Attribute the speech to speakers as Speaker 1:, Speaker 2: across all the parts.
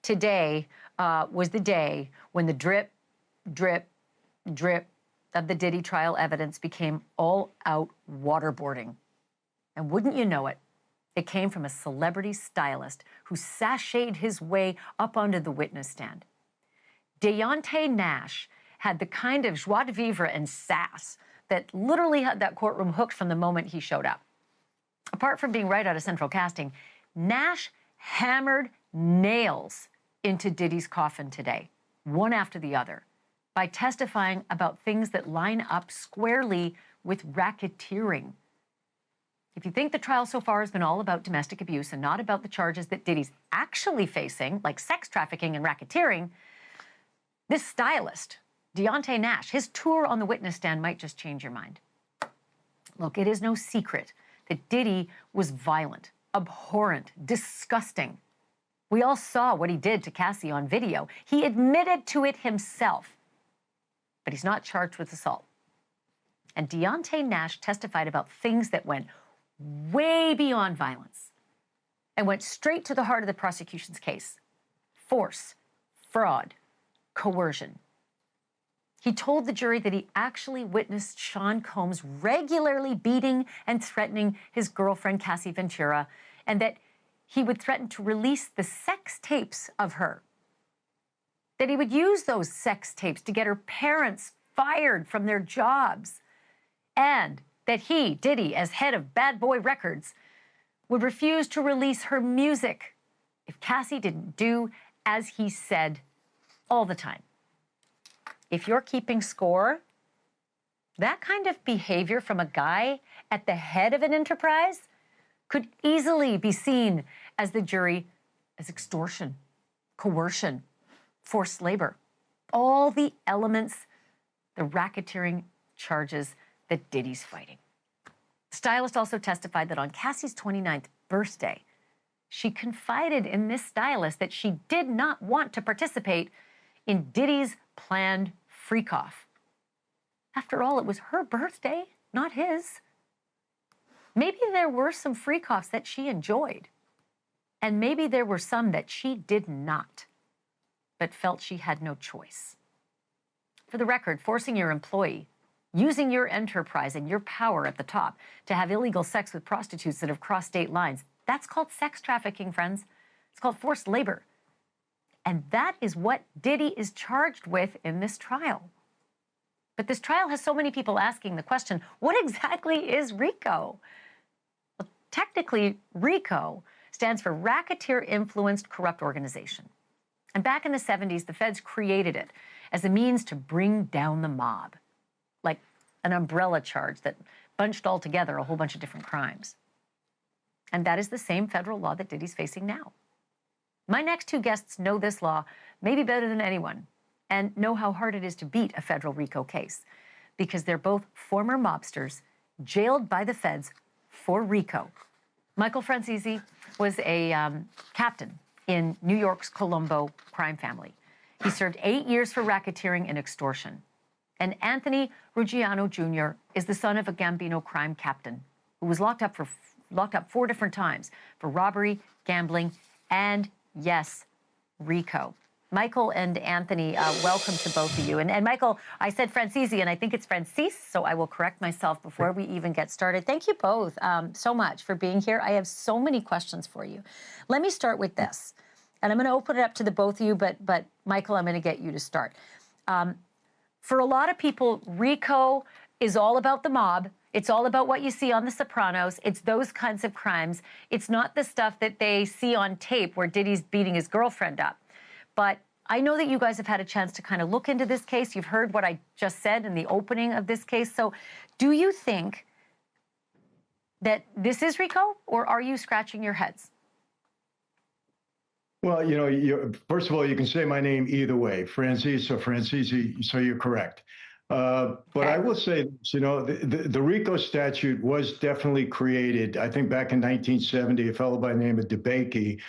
Speaker 1: today was the day when the drip, drip, drip of the Diddy trial evidence became all-out waterboarding. And wouldn't you know it, it came from a celebrity stylist who sashayed his way up onto the witness stand. Deontay Nash had the kind of joie de vivre and sass that literally had that courtroom hooked from the moment he showed up. Apart from being right out of central casting, Nash hammered nails into Diddy's coffin today, one after the other, by testifying about things that line up squarely with racketeering. If you think the trial so far has been all about domestic abuse and not about the charges that Diddy's actually facing, like sex trafficking and racketeering, this stylist, Deontay Nash, his tour on the witness stand might just change your mind. Look, it is no secret that Diddy was violent, abhorrent, disgusting. We all saw what he did to Cassie on video. He admitted to it himself, but he's not charged with assault. And Deontay Nash testified about things that went way beyond violence and went straight to the heart of the prosecution's case: force, fraud, coercion. He told the jury that he actually witnessed Sean Combs regularly beating and threatening his girlfriend, Cassie Ventura, and that he would threaten to release the sex tapes of her. That he would use those sex tapes to get her parents fired from their jobs. And that he, Diddy, as head of Bad Boy Records, would refuse to release her music if Cassie didn't do as he said all the time. If you're keeping score, that kind of behavior from a guy at the head of an enterprise could easily be seen as the jury as extortion, coercion, forced labor, all the elements, the racketeering charges that Diddy's fighting. The stylist also testified that on Cassie's 29th birthday, she confided in this stylist that she did not want to participate in Diddy's planned freak-off. After all, it was her birthday, not his. Maybe there were some freak-offs that she enjoyed, and maybe there were some that she did not, but felt she had no choice. For the record, forcing your employee, using your enterprise and your power at the top to have illegal sex with prostitutes that have crossed state lines, that's called sex trafficking, friends. It's called forced labor. And that is what Diddy is charged with in this trial. But this trial has so many people asking the question, what exactly is RICO? Well, technically, RICO stands for Racketeer Influenced Corrupt Organization. And back in the 70s, the feds created it as a means to bring down the mob, like an umbrella charge that bunched all together a whole bunch of different crimes. And that is the same federal law that Diddy's facing now. My next two guests know this law maybe better than anyone and know how hard it is to beat a federal RICO case because they're both former mobsters jailed by the feds for RICO. Michael Francisi was a captain in New York's Colombo crime family. He served 8 years for racketeering and extortion. And Anthony Ruggiano Jr. is the son of a Gambino crime captain who was locked up 4 different times for robbery, gambling, and yes, RICO. Michael and Anthony, welcome to both of you. And Michael, I said Francisi, and I think it's Francis, so I will correct myself before we even get started. Thank you both so much for being here. I have so many questions for you. Let me start with this, and I'm going to open it up to the both of you, but Michael, I'm going to get you to start. For a lot of people, RICO is all about the mob. It's all about what you see on The Sopranos. It's those kinds of crimes. It's not the stuff that they see on tape where Diddy's beating his girlfriend up. But I know that you guys have had a chance to kind of look into this case. You've heard what I just said in the opening of this case. So do you think that this is RICO, or are you scratching your heads?
Speaker 2: Well, you know, first of all, you can say my name either way, Francis or Francisi, so you're correct. But I will say, you know, the RICO statute was definitely created, I think back in 1970, a fellow by the name of DeBakey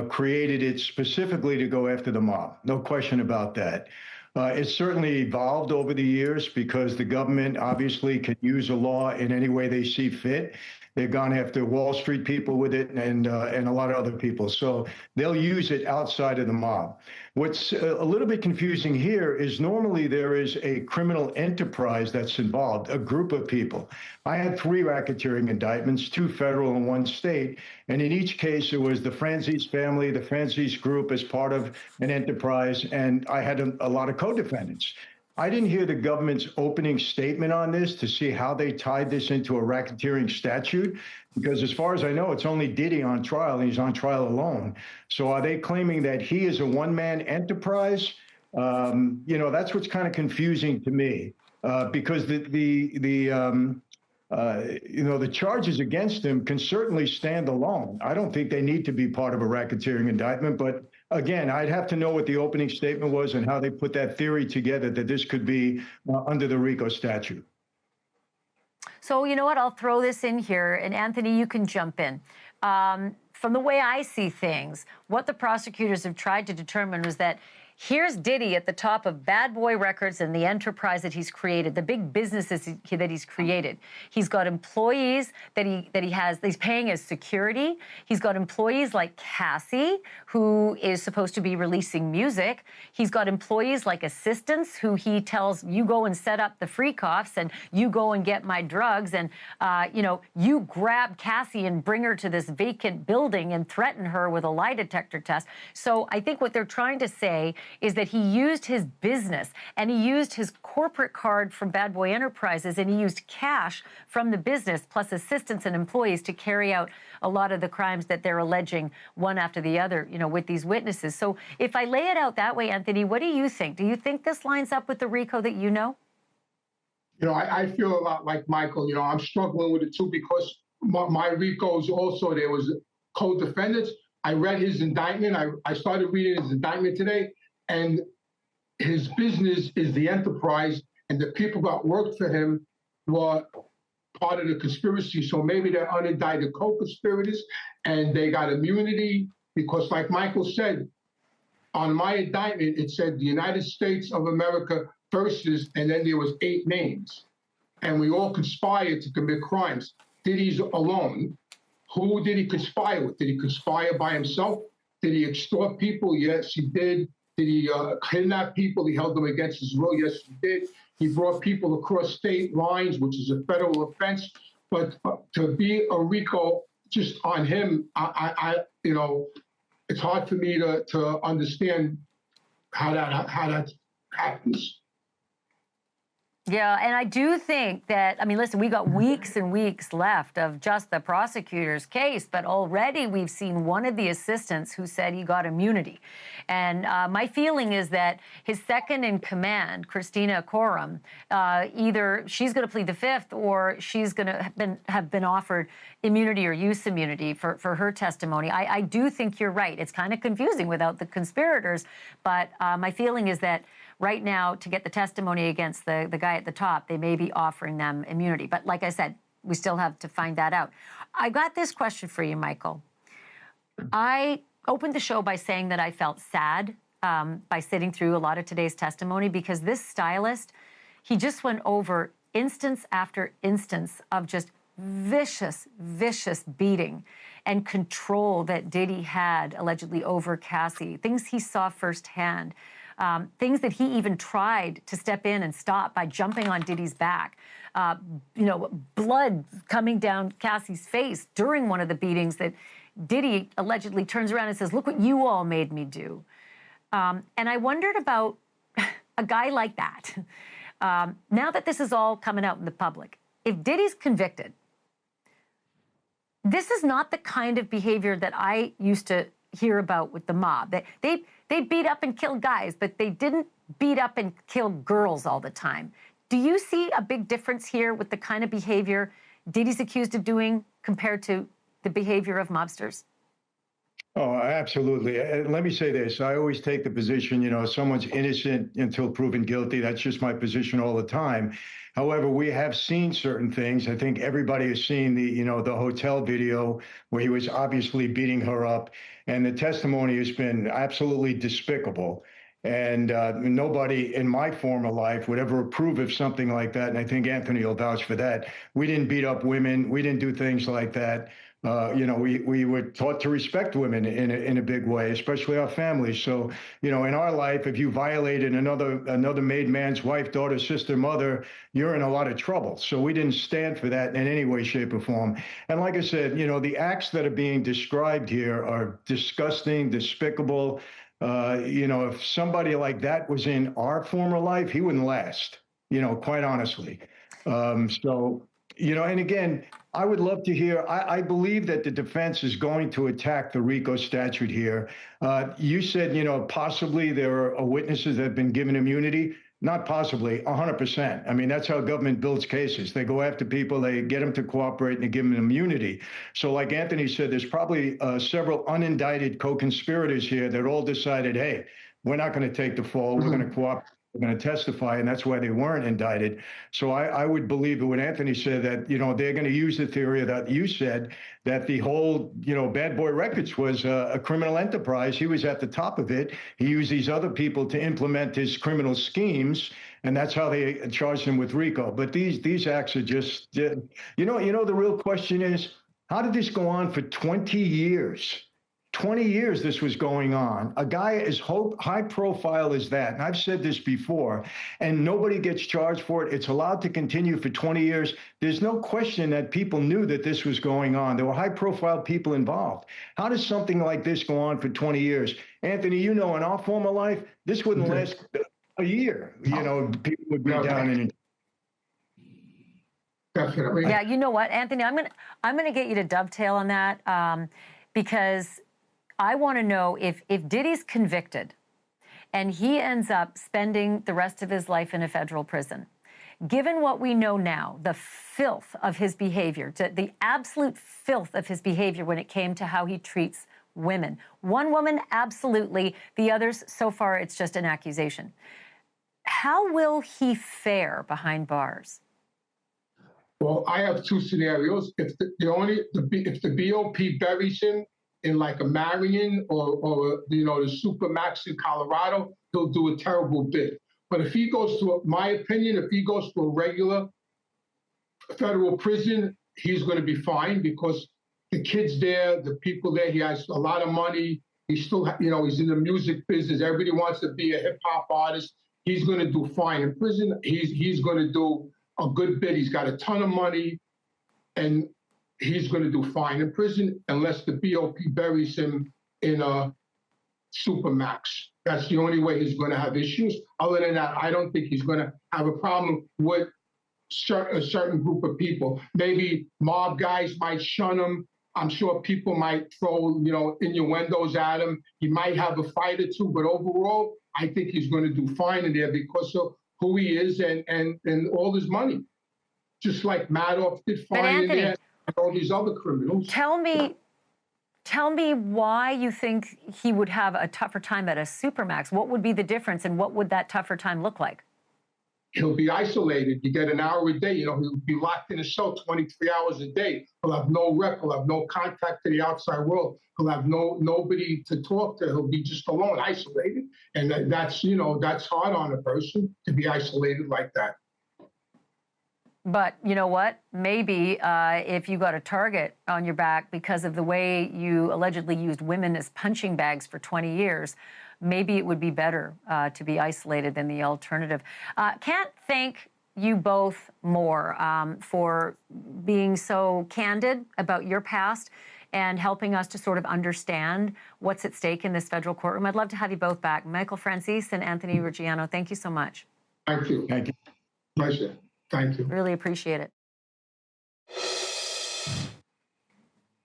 Speaker 2: created it specifically to go after the mob. No question about that. It's certainly evolved over the years because the government obviously can use a law in any way they see fit. They've gone after Wall Street people with it and a lot of other people. So they'll use it outside of the mob. What's a little bit confusing here is normally there is a criminal enterprise that's involved, a group of people. I had 3 racketeering indictments, 2 federal and 1 state. And in each case, it was the Franzese family, the Franzese group as part of an enterprise. And I had a lot of co-defendants. I didn't hear the government's opening statement on this to see how they tied this into a racketeering statute, because as far as I know, it's only Diddy on trial, and he's on trial alone. So are they claiming that he is a one-man enterprise? That's what's kind of confusing to me, because the charges against him can certainly stand alone. I don't think they need to be part of a racketeering indictment, but again, I'd have to know what the opening statement was and how they put that theory together that this could be under the RICO statute.
Speaker 1: So you know what? I'll throw this in here, and Anthony, you can jump in. From the way I see things, what the prosecutors have tried to determine was that here's Diddy at the top of Bad Boy Records and the enterprise that he's created, the big businesses that he's created. He's got employees that he's paying as security. He's got employees like Cassie, who is supposed to be releasing music. He's got employees like assistants who he tells, you go and set up the free coughs and you go and get my drugs. And, you grab Cassie and bring her to this vacant building and threaten her with a lie detector test. So I think what they're trying to say is that he used his business and he used his corporate card from Bad Boy Enterprises and he used cash from the business plus assistants and employees to carry out a lot of the crimes that they're alleging one after the other, with these witnesses. So if I lay it out that way, Anthony, what do you think? Do you think this lines up with the RICO that you know?
Speaker 3: I feel a lot like Michael. I'm struggling with it too because my RICOs also, there was co-defendants. I read his indictment. I started reading his indictment today. And his business is the enterprise, and the people that worked for him were part of the conspiracy. So maybe they're unindicted co-conspirators, and they got immunity because, like Michael said, on my indictment, it said the United States of America versus, and then there was 8 names. And we all conspired to commit crimes. Diddy's alone. Who did he conspire with? Did he conspire by himself? Did he extort people? Yes, he did. Did he kidnap people? He held them against his will? Yes, he did. He brought people across state lines, which is a federal offense. But to be a RICO just on him, it's hard for me to understand how that happens.
Speaker 1: Yeah, and I do think that, listen, we got weeks and weeks left of just the prosecutor's case, but already we've seen one of the assistants who said he got immunity. And my feeling is that his second in command, Christina Coram, either she's going to plead the fifth or she's going to have been offered immunity or use immunity for her testimony. I do think you're right. It's kind of confusing without the conspirators, but my feeling is that right now, to get the testimony against the guy at the top, they may be offering them immunity. But like I said, we still have to find that out. I got this question for you, Michael. I opened the show by saying that I felt sad by sitting through a lot of today's testimony because this stylist, he just went over instance after instance of just vicious, vicious beating and control that Diddy had allegedly over Cassie, things he saw firsthand. Things that he even tried to step in and stop by jumping on Diddy's back. Blood coming down Cassie's face during one of the beatings that Diddy allegedly turns around and says, look what you all made me do. And I wondered about a guy like that. Now that this is all coming out in the public, if Diddy's convicted, this is not the kind of behavior that I used to hear about with the mob. They beat up and killed guys, but they didn't beat up and kill girls all the time. Do you see a big difference here with the kind of behavior Diddy's accused of doing compared to the behavior of mobsters?
Speaker 2: Oh, absolutely. Let me say this. I always take the position, someone's innocent until proven guilty. That's just my position all the time. However, we have seen certain things. I think everybody has seen the hotel video where he was obviously beating her up. And the testimony has been absolutely despicable. And nobody in my former life would ever approve of something like that. And I think Anthony will vouch for that. We didn't beat up women. We didn't do things like that. We were taught to respect women in a big way, especially our families. So, in our life, if you violated another made man's wife, daughter, sister, mother, you're in a lot of trouble. So we didn't stand for that in any way, shape, or form. And like I said, the acts that are being described here are disgusting, despicable. If somebody like that was in our former life, he wouldn't last, quite honestly. And again, I would love to hear, I believe that the defense is going to attack the RICO statute here. You said, possibly there are witnesses that have been given immunity. Not possibly, 100%. I mean, that's how government builds cases. They go after people, they get them to cooperate, and they give them immunity. So like Anthony said, there's probably several unindicted co-conspirators here that all decided, hey, we're not going to take the fall, we're going to cooperate. We're going to testify, and that's why they weren't indicted. So I would believe that when Anthony said that, they're going to use the theory that you said, that the whole, Bad Boy Records was a criminal enterprise. He was at the top of it. He used these other people to implement his criminal schemes, and that's how they charged him with RICO. But these acts are just, the real question is, how did this go on for 20 years? 20 years this was going on. A guy as high profile as that, and I've said this before, and nobody gets charged for it. It's allowed to continue for 20 years. There's no question that people knew that this was going on. There were high profile people involved. How does something like this go on for 20 years? Anthony, in our former life, this wouldn't last a year. People would be down in it.
Speaker 3: Definitely.
Speaker 1: Yeah, you know what, Anthony, I'm gonna get you to dovetail on that because I want to know if Diddy's convicted and he ends up spending the rest of his life in a federal prison, given what we know now, the filth of his behavior, the absolute filth of his behavior when it came to how he treats women. One woman, absolutely. The others, so far, it's just an accusation. How will he fare behind bars?
Speaker 3: Well, I have two scenarios. If the BOP buries him in like a Marion or the Supermax in Colorado, he'll do a terrible bit. But if he goes to, my opinion, if he goes to a regular federal prison, he's going to be fine because the kids there, the people there, he has a lot of money. He's still, he's in the music business. Everybody wants to be a hip hop artist. He's going to do fine in prison. He's going to do a good bit. He's got a ton of money, and he's going to do fine in prison unless the BOP buries him in a Supermax. That's the only way he's going to have issues. Other than that, I don't think he's going to have a problem with a certain group of people. Maybe mob guys might shun him. I'm sure people might throw, innuendos at him. He might have a fight or two, but overall, I think he's going to do fine in there because of who he is and all his money. Just like Madoff did fine in there. All these other criminals.
Speaker 1: Tell me why you think he would have a tougher time at a Supermax. What would be the difference, and what would that tougher time look like?
Speaker 3: He'll be isolated. You get an hour a day. He'll be locked in a cell 23 hours a day. He'll have no rep. He'll have no contact to the outside world. He'll have nobody to talk to. He'll be just alone, isolated. And that's hard on a person to be isolated like that.
Speaker 1: But you know what? Maybe if you got a target on your back because of the way you allegedly used women as punching bags for 20 years, maybe it would be better to be isolated than the alternative. Can't thank you both more for being so candid about your past and helping us to sort of understand what's at stake in this federal courtroom. I'd love to have you both back. Michael Franzese and Anthony Ruggiano, thank you so much.
Speaker 3: Thank you.
Speaker 2: Thank you.
Speaker 3: Pleasure. Thank you.
Speaker 1: Really appreciate it.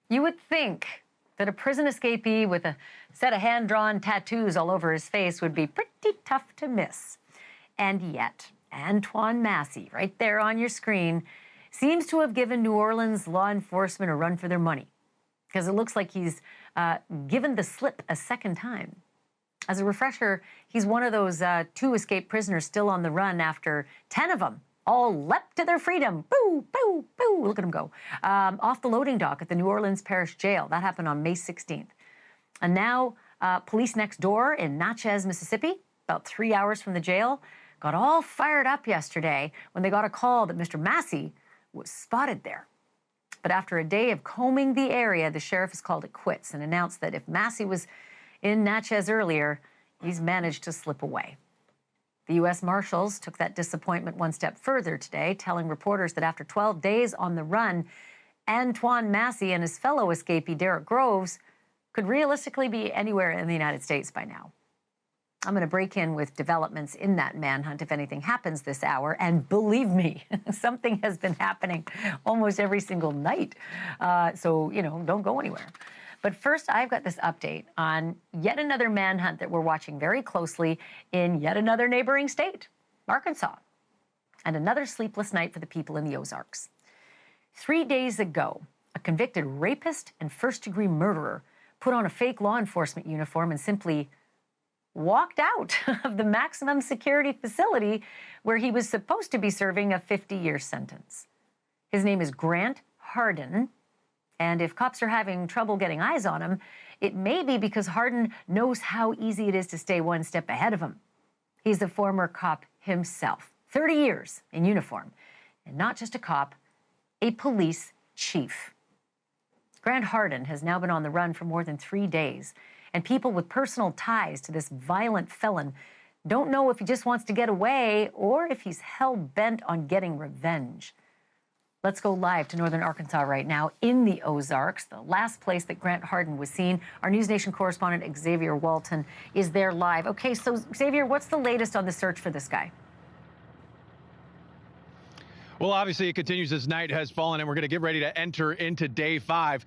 Speaker 1: You would think that a prison escapee with a set of hand-drawn tattoos all over his face would be pretty tough to miss. And yet, Antoine Massey, right there on your screen, seems to have given New Orleans law enforcement a run for their money, because it looks like he's given the slip a second time. As a refresher, he's one of those 2 escaped prisoners still on the run after 10 of them all leapt to their freedom. Boo, boo, boo. Look at them go. Off the loading dock at the New Orleans Parish Jail. That happened on May 16th. And now police next door in Natchez, Mississippi, about 3 hours from the jail, got all fired up yesterday when they got a call that Mr. Massey was spotted there. But after a day of combing the area, the sheriff has called it quits and announced that if Massey was in Natchez earlier, he's managed to slip away. The U.S. Marshals took that disappointment one step further today, telling reporters that after 12 days on the run, Antoine Massey and his fellow escapee, Derek Groves, could realistically be anywhere in the United States by now. I'm going to break in with developments in that manhunt if anything happens this hour. And believe me, something has been happening almost every single night. So, don't go anywhere. But first, I've got this update on yet another manhunt that we're watching very closely in yet another neighboring state, Arkansas, and another sleepless night for the people in the Ozarks. 3 days ago, a convicted rapist and first-degree murderer put on a fake law enforcement uniform and simply walked out of the maximum security facility where he was supposed to be serving a 50-year sentence. His name is Grant Hardin, and if cops are having trouble getting eyes on him, it may be because Harden knows how easy it is to stay one step ahead of him. He's a former cop himself, 30 years in uniform, and not just a cop, a police chief. Grant Hardin has now been on the run for more than 3 days, and people with personal ties to this violent felon don't know if he just wants to get away or if he's hell-bent on getting revenge. Let's go live to northern Arkansas right now in the Ozarks, the last place that Grant Hardin was seen. Our NewsNation correspondent Xavier Walton is there live. Okay, so Xavier, what's the latest on the search for this guy?
Speaker 4: Well, obviously, it continues as night has fallen, and we're going to get ready to enter into day 5.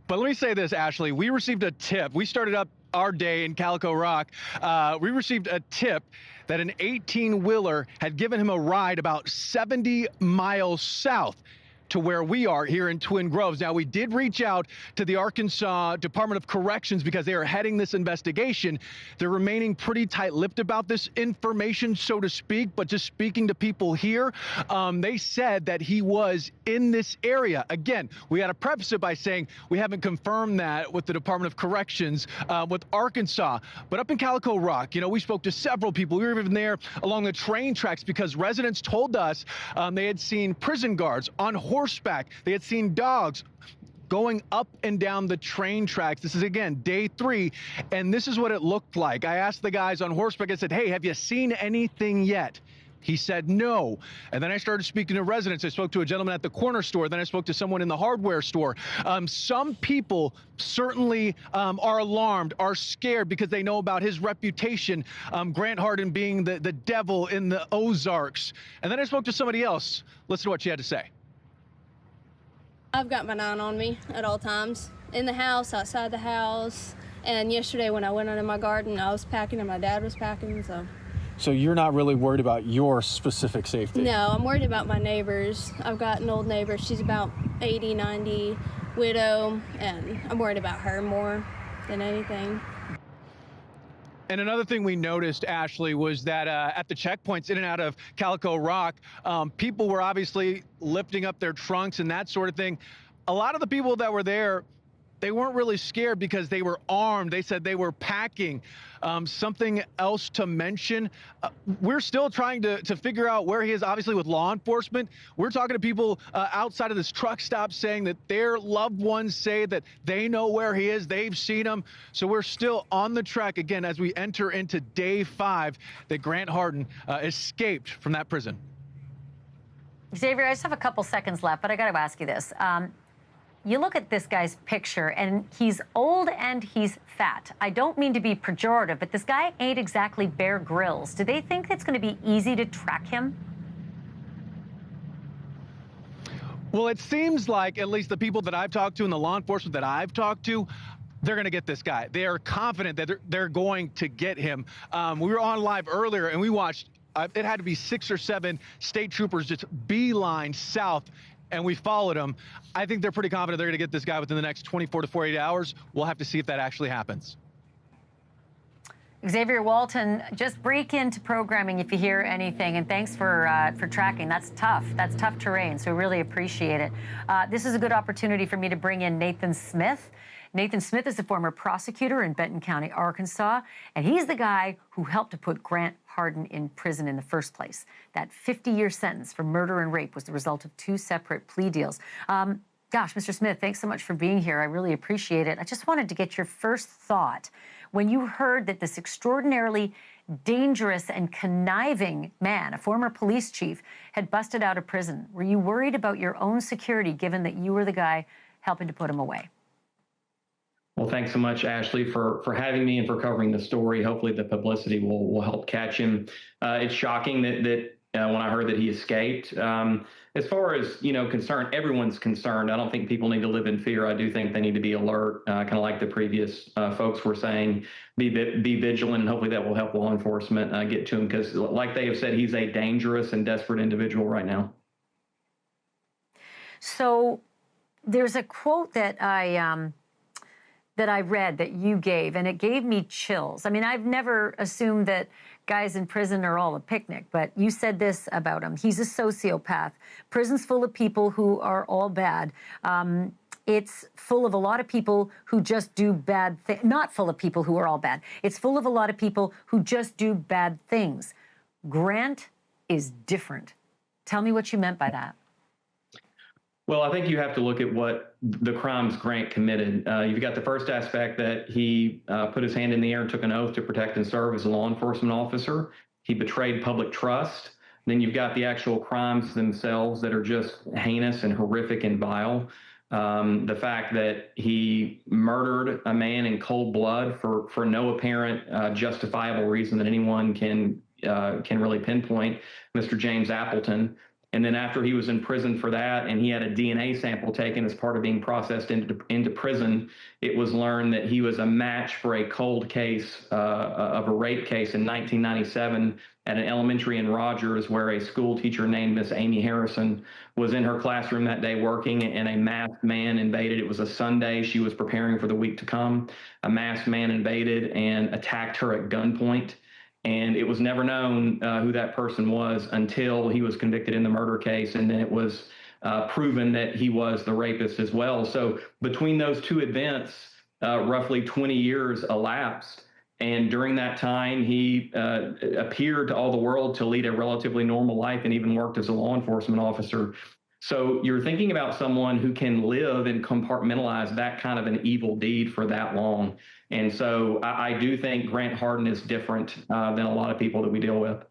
Speaker 4: But let me say this, Ashleigh. We received a tip. We started up our day in Calico Rock. We received a tip that an 18-wheeler had given him a ride about 70 miles south to where we are here in Twin Groves. Now, we did reach out to the Arkansas Department of Corrections because they are heading this investigation. They're remaining pretty tight-lipped about this information, so to speak, but just speaking to people here, they said that he was in this area. Again, we got to preface it by saying we haven't confirmed that with the Department of Corrections with Arkansas. But up in Calico Rock, we spoke to several people. We were even there along the train tracks because residents told us they had seen prison guards on horseback. They had seen dogs going up and down the train tracks. This is, again, day 3, and this is what it looked like. I asked the guys on horseback, I said, hey, have you seen anything yet? He said no. And then I started speaking to residents. I spoke to a gentleman at the corner store. Then I spoke to someone in the hardware store. Some people certainly are alarmed, are scared because they know about his reputation, Grant Hardin being the devil in the Ozarks. And then I spoke to somebody else. Listen to what she had to say.
Speaker 5: I've got my 9 on me at all times, in the house, outside the house, and yesterday when I went out in my garden, I was packing and my dad was packing, so.
Speaker 6: So you're not really worried about your specific safety?
Speaker 5: No, I'm worried about my neighbors. I've got an old neighbor, she's about 80, 90, widow, and I'm worried about her more than anything.
Speaker 4: And another thing we noticed, Ashleigh, was that at the checkpoints in and out of Calico Rock, people were obviously lifting up their trunks and that sort of thing. A lot of the people that were there, they weren't really scared because they were armed. They said they were packing. Something else to mention, we're still trying to figure out where he is, obviously, with law enforcement. We're talking to people outside of this truck stop saying that their loved ones say that they know where he is. They've seen him. So we're still on the track, again, as we enter into day 5, that Grant Hardin escaped from that prison.
Speaker 1: Xavier, I just have a couple seconds left, but I got to ask you this. You look at this guy's picture, and he's old and he's fat. I don't mean to be pejorative, but this guy ain't exactly Bear Grylls. Do they think it's going to be easy to track him?
Speaker 4: Well, it seems like, at least the people that I've talked to and the law enforcement that I've talked to, they're going to get this guy. They are confident that they're going to get him. We were on live earlier, and we watched, it had to be 6 or 7 state troopers just beeline south, and we followed them. I think they're pretty confident they're going to get this guy within the next 24 to 48 hours. We'll have to see if that actually happens.
Speaker 1: Xavier Walton, just break into programming if you hear anything, and thanks for tracking. That's tough. That's tough terrain, so we really appreciate it. This is a good opportunity for me to bring in Nathan Smith. Nathan Smith is a former prosecutor in Benton County, Arkansas, and he's the guy who helped to put Grant Hardin in prison in the first place. That 50-year sentence for murder and rape was the result of 2 separate plea deals. Gosh, Mr. Smith, thanks so much for being here. I really appreciate it. I just wanted to get your first thought when you heard that this extraordinarily dangerous and conniving man, a former police chief, had busted out of prison. Were you worried about your own security, given that you were the guy helping to put him away?
Speaker 7: Well, thanks so much, Ashleigh, for having me and for covering the story. Hopefully the publicity will help catch him. It's shocking that when I heard that he escaped. As far as, concerned, everyone's concerned. I don't think people need to live in fear. I do think they need to be alert, kind of like the previous folks were saying, be vigilant, and hopefully that will help law enforcement get to him, because like they have said, he's a dangerous and desperate individual right now.
Speaker 1: So there's a quote that I read that you gave, and it gave me chills. I mean, I've never assumed that guys in prison are all a picnic, but you said this about him. He's a sociopath. Prison's full of people who are all bad. It's full of a lot of people who just do bad things. Not full of people who are all bad. It's full of a lot of people who just do bad things. Grant is different. Tell me what you meant by that.
Speaker 7: Well, I think you have to look at what the crimes Grant committed. You've got the first aspect that he put his hand in the air and took an oath to protect and serve as a law enforcement officer. He betrayed public trust. Then you've got the actual crimes themselves that are just heinous and horrific and vile. The fact that he murdered a man in cold blood for no apparent justifiable reason that anyone can really pinpoint, Mr. James Appleton. And then after he was in prison for that, and he had a DNA sample taken as part of being processed into prison, it was learned that he was a match for a cold case of a rape case in 1997 at an elementary in Rogers, where a school teacher named Miss Amy Harrison was in her classroom that day working, and a masked man invaded. It was a Sunday. She was preparing for the week to come. A masked man invaded and attacked her at gunpoint. And it was never known who that person was until he was convicted in the murder case, and then it was proven that he was the rapist as well. So between those two events, roughly 20 years elapsed, and during that time, he appeared to all the world to lead a relatively normal life and even worked as a law enforcement officer. So you're thinking about someone who can live and compartmentalize that kind of an evil deed for that long. And so I do think Grant Hardin is different than a lot of people that we deal with.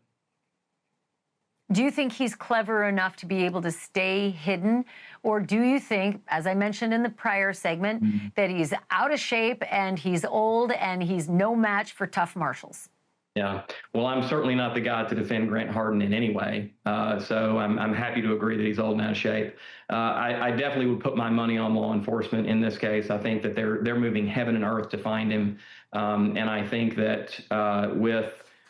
Speaker 1: Do you think he's clever enough to be able to stay hidden? Or do you think, as I mentioned in the prior segment, that he's out of shape and he's old and he's no match for tough marshals?
Speaker 7: Yeah, well, I'm certainly not the guy to defend Grant Hardin in any way. So I'm happy to agree that he's old and out of shape. I definitely would put my money on law enforcement in this case. I think that they're moving heaven and earth to find him. And I think that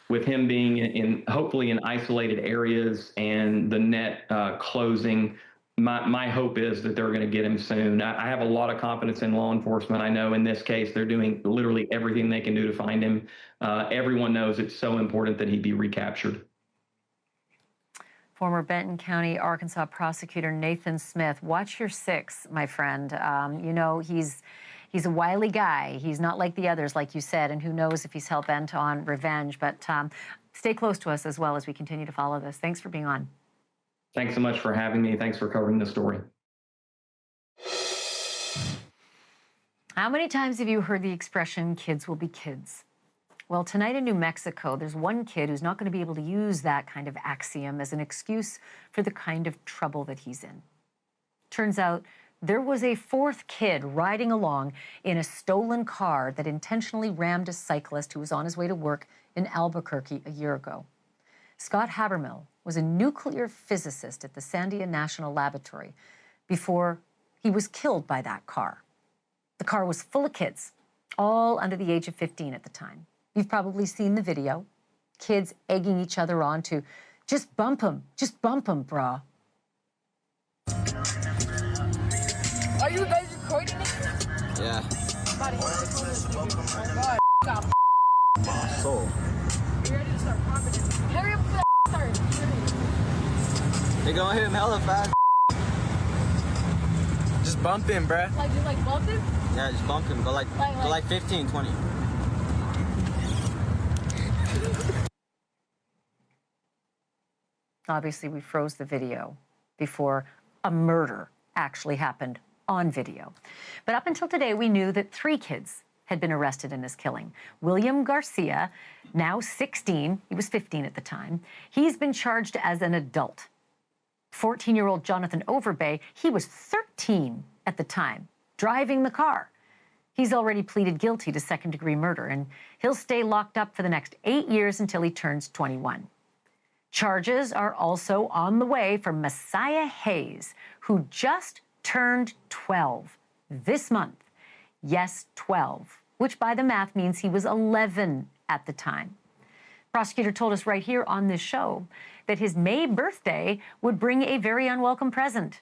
Speaker 7: with him being in hopefully in isolated areas and the net closing, my hope is that they're going to get him soon. I have a lot of confidence in law enforcement. I know in this case, they're doing literally everything they can do to find him. Everyone knows it's so important that he be recaptured.
Speaker 1: Former Benton County, Arkansas prosecutor Nathan Smith, watch your six, my friend. He's a wily guy. He's not like the others, like you said, and who knows if he's hell-bent on revenge. But stay close to us as well as we continue to follow this. Thanks for being on.
Speaker 7: Thanks so much for having me. Thanks for covering the story.
Speaker 1: How many times have you heard the expression, kids will be kids? Well, tonight in New Mexico, there's one kid who's not going to be able to use that kind of axiom as an excuse for the kind of trouble that he's in. Turns out there was a fourth kid riding along in a stolen car that intentionally rammed a cyclist who was on his way to work in Albuquerque a year ago. Scott Habermill was a nuclear physicist at the Sandia National Laboratory before he was killed by that car. The car was full of kids, all under the age of 15 at the time. You've probably seen the video. Kids egging each other on to, just bump him, brah.
Speaker 8: Are you guys recording it?
Speaker 9: Yeah.
Speaker 8: So. You ready to start popping it? Hurry up for that start.
Speaker 9: They gonna hit him hella fast. Just bumping, bruh.
Speaker 8: Like, you like bumping?
Speaker 9: Yeah, just bumping. Go like 15, 20.
Speaker 1: Obviously, we froze the video before a murder actually happened on video. But up until today, we knew that 3 kids had been arrested in this killing. William Garcia, now 16, he was 15 at the time, he's been charged as an adult. 14-year-old Jonathan Overbay, he was 13 at the time, driving the car. He's already pleaded guilty to second-degree murder, and he'll stay locked up for the next 8 years until he turns 21. Charges are also on the way for Messiah Hayes, who just turned 12 this month. Yes, 12, which by the math means he was 11 at the time. Prosecutor told us right here on this show that his May birthday would bring a very unwelcome present.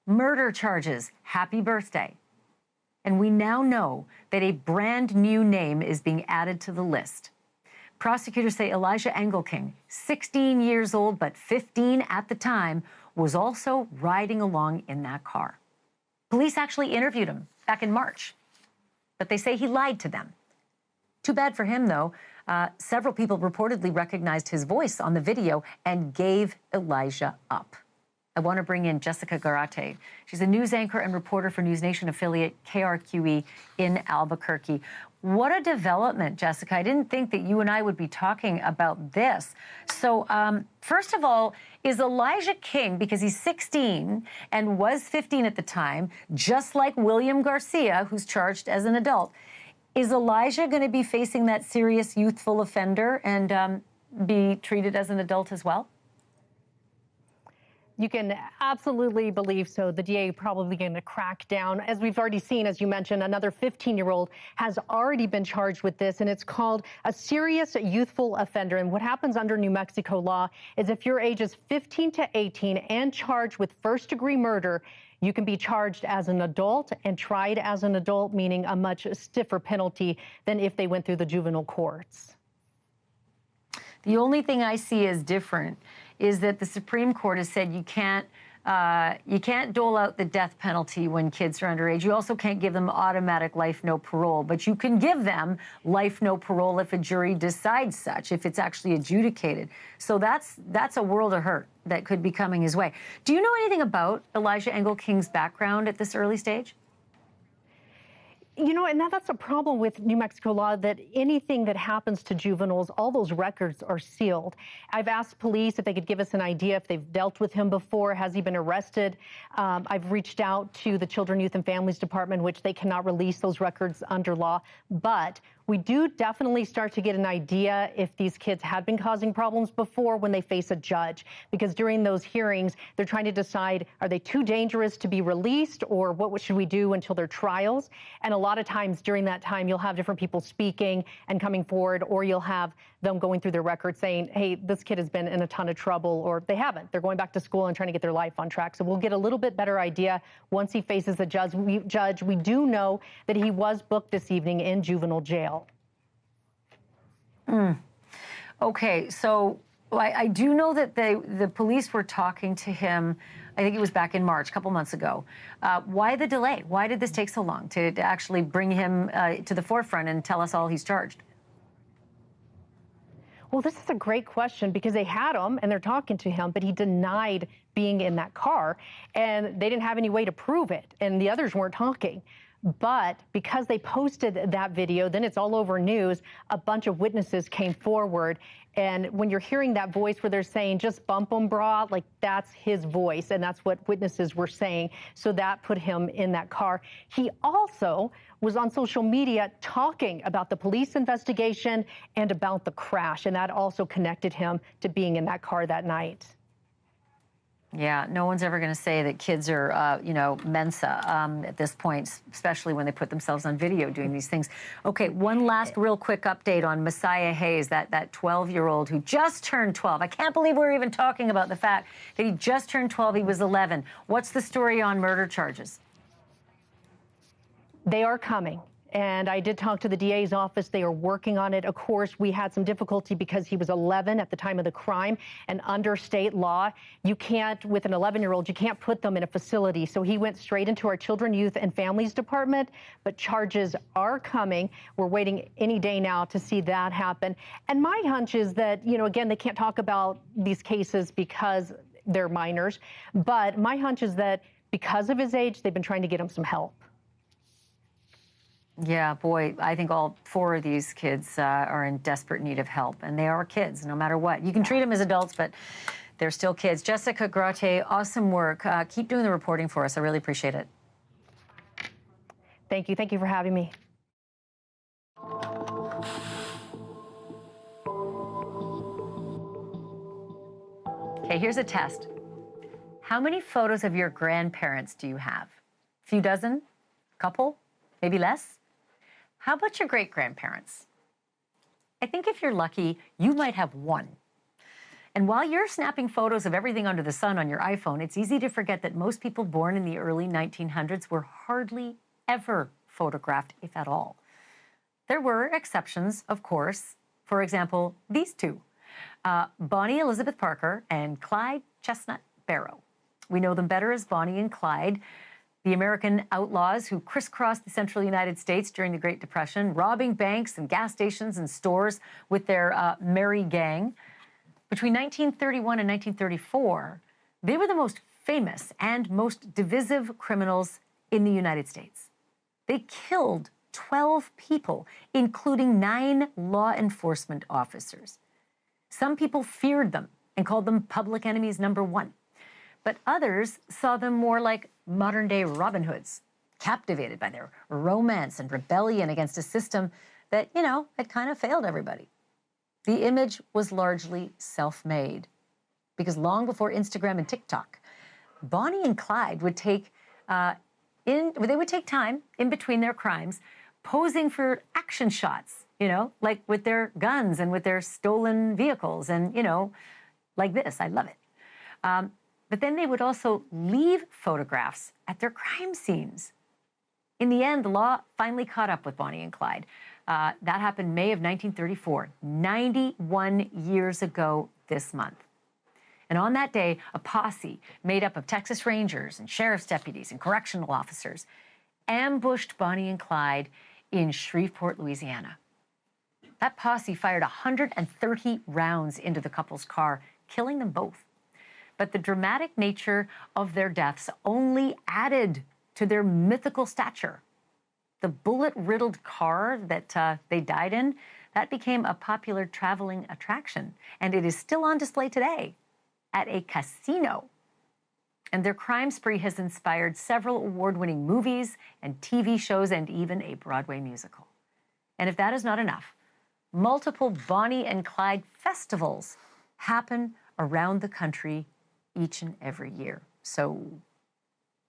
Speaker 1: Murder charges. Happy birthday. And we now know that a brand new name is being added to the list. Prosecutors say Elijah Engelking, 16 years old but 15 at the time, was also riding along in that car. Police actually interviewed him back in March, but they say he lied to them. Too bad for him, though. Several people reportedly recognized his voice on the video and gave Elijah up. I want to bring in Jessica Garrate. She's a news anchor and reporter for NewsNation affiliate KRQE in Albuquerque. What a development, Jessica. I didn't think that you and I would be talking about this. So, first of all, is Elijah King, because he's 16 and was 15 at the time, just like William Garcia, who's charged as an adult, is Elijah going to be facing that serious youthful offender and be treated as an adult as well?
Speaker 10: You can absolutely believe so. The DA probably going to crack down. As we've already seen, as you mentioned, another 15-year-old has already been charged with this, and it's called a serious youthful offender. And what happens under New Mexico law is if your age is 15 to 18 and charged with first-degree murder, you can be charged as an adult and tried as an adult, meaning a much stiffer penalty than if they went through the juvenile courts.
Speaker 1: The only thing I see as different is that the Supreme Court has said you can't dole out the death penalty when kids are underage. You also can't give them automatic life, no parole, but you can give them life, no parole if a jury decides such, if it's actually adjudicated. So that's a world of hurt that could be coming his way. Do you know anything about Elijah Engelking's background at this early stage?
Speaker 10: You know, and that's a problem with New Mexico law, that anything that happens to juveniles, all those records are sealed. I've asked police if they could give us an idea if they've dealt with him before. Has he been arrested? I've reached out to the Children, Youth and Families Department, which they cannot release those records under law. But we do definitely start to get an idea if these kids had been causing problems before when they face a judge, because during those hearings, they're trying to decide, are they too dangerous to be released, or what should we do until their trials? And a lot of times during that time, you'll have different people speaking and coming forward, or you'll have them going through their records saying, hey, this kid has been in a ton of trouble, or they haven't. They're going back to school and trying to get their life on track. So we'll get a little bit better idea once he faces the judge. We do know that he was booked this evening in juvenile jail.
Speaker 1: Okay, so I do know that the police were talking to him, I think it was back in March, a couple months ago. Why the delay? Why did this take so long to actually bring him to the forefront and tell us all he's charged?
Speaker 10: Well, this is a great question, because they had him and they're talking to him, but he denied being in that car, and they didn't have any way to prove it, and the others weren't talking. But because they posted that video, then it's all over news, a bunch of witnesses came forward. And when you're hearing that voice where they're saying, just bump him, brah, like that's his voice. And that's what witnesses were saying. So that put him in that car. He also was on social media talking about the police investigation and about the crash. And that also connected him to being in that car that night.
Speaker 1: Yeah, no one's ever going to say that kids are, Mensa at this point, especially when they put themselves on video doing these things. Okay, one last real quick update on Messiah Hayes, that 12-year-old who just turned 12. I can't believe we're even talking about the fact that he just turned 12. He was 11. What's the story on murder charges?
Speaker 10: They are coming. And I did talk to the DA's office. They are working on it. Of course, we had some difficulty because he was 11 at the time of the crime. And under state law, you can't, with an 11-year-old, you can't put them in a facility. So he went straight into our Children, Youth, and Families Department. But charges are coming. We're waiting any day now to see that happen. And my hunch is that, you know, again, they can't talk about these cases because they're minors. But my hunch is that because of his age, they've been trying to get him some help.
Speaker 1: Yeah, boy, I think all 4 of these kids are in desperate need of help, and they are kids, no matter what. You can treat them as adults, but they're still kids. Jessica Garrate, awesome work. Keep doing the reporting for us. I really appreciate it.
Speaker 10: Thank you. Thank you for having me.
Speaker 1: Okay, here's a test. How many photos of your grandparents do you have? A few dozen? A couple? Maybe less? How about your great-grandparents? I think if you're lucky, you might have 1. And while you're snapping photos of everything under the sun on your iPhone, it's easy to forget that most people born in the early 1900s were hardly ever photographed, if at all. There were exceptions, of course. For example, these 2, Bonnie Elizabeth Parker and Clyde Chestnut Barrow. We know them better as Bonnie and Clyde, the American outlaws who crisscrossed the central United States during the Great Depression, robbing banks and gas stations and stores with their merry gang. Between 1931 and 1934, they were the most famous and most divisive criminals in the United States. They killed 12 people, including 9 law enforcement officers. Some people feared them and called them public enemies number 1. But others saw them more like modern-day Robin Hoods, captivated by their romance and rebellion against a system that, you know, had kind of failed everybody. The image was largely self-made, because long before Instagram and TikTok, Bonnie and Clyde would take time in between their crimes, posing for action shots, you know, like with their guns and with their stolen vehicles, and, you know, like this. I love it. But then they would also leave photographs at their crime scenes. In the end, the law finally caught up with Bonnie and Clyde. That happened May of 1934, 91 years ago this month. And on that day, a posse made up of Texas Rangers and sheriff's deputies and correctional officers ambushed Bonnie and Clyde in Shreveport, Louisiana. That posse fired 130 rounds into the couple's car, killing them both. But the dramatic nature of their deaths only added to their mythical stature. The bullet-riddled car that they died in, that became a popular traveling attraction, and it is still on display today at a casino. And their crime spree has inspired several award-winning movies and TV shows and even a Broadway musical. And if that is not enough, multiple Bonnie and Clyde festivals happen around the country each and every year. So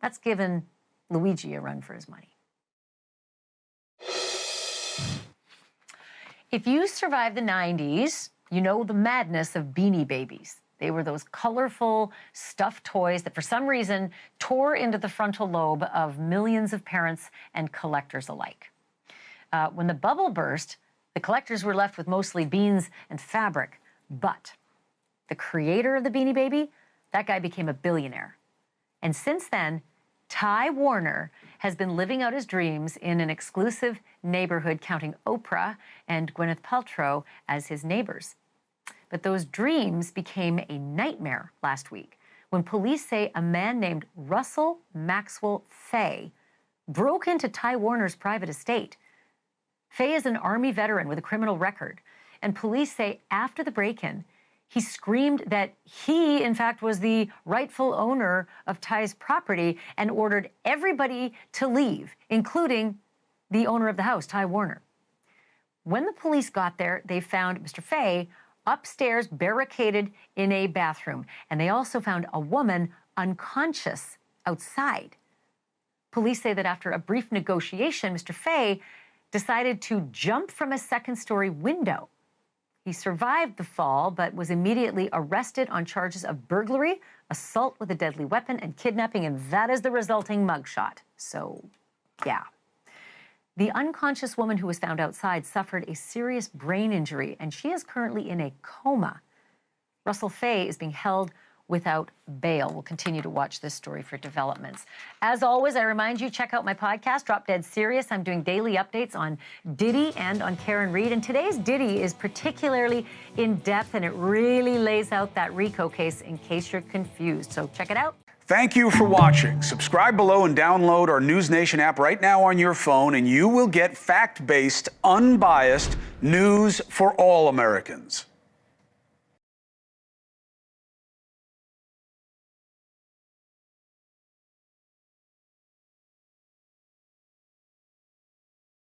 Speaker 1: that's given Luigi a run for his money. If you survived the 90s, you know the madness of Beanie Babies. They were those colorful stuffed toys that for some reason tore into the frontal lobe of millions of parents and collectors alike. When the bubble burst, the collectors were left with mostly beans and fabric, but the creator of the Beanie Baby, that guy became a billionaire. And since then, Ty Warner has been living out his dreams in an exclusive neighborhood, counting Oprah and Gwyneth Paltrow as his neighbors. But those dreams became a nightmare last week when police say a man named Russell Maxwell Fay broke into Ty Warner's private estate. Fay is an Army veteran with a criminal record, and police say after the break-in, he screamed that he, in fact, was the rightful owner of Ty's property and ordered everybody to leave, including the owner of the house, Ty Warner. When the police got there, they found Mr. Fay upstairs barricaded in a bathroom, and they also found a woman unconscious outside. Police say that after a brief negotiation, Mr. Fay decided to jump from a second-story window. He survived the fall, but was immediately arrested on charges of burglary, assault with a deadly weapon, and kidnapping, and that is the resulting mugshot. So, yeah. The unconscious woman who was found outside suffered a serious brain injury, and she is currently in a coma. Russell Fay is being held without bail. We'll continue to watch this story for developments. As always, I remind you, check out my podcast, Drop Dead Serious. I'm doing daily updates on Diddy and on Karen Reed. And today's Diddy is particularly in depth, and it really lays out that RICO case in case you're confused. So check it out.
Speaker 11: Thank you for watching. Subscribe below and download our NewsNation app right now on your phone, and you will get fact-based, unbiased news for all Americans.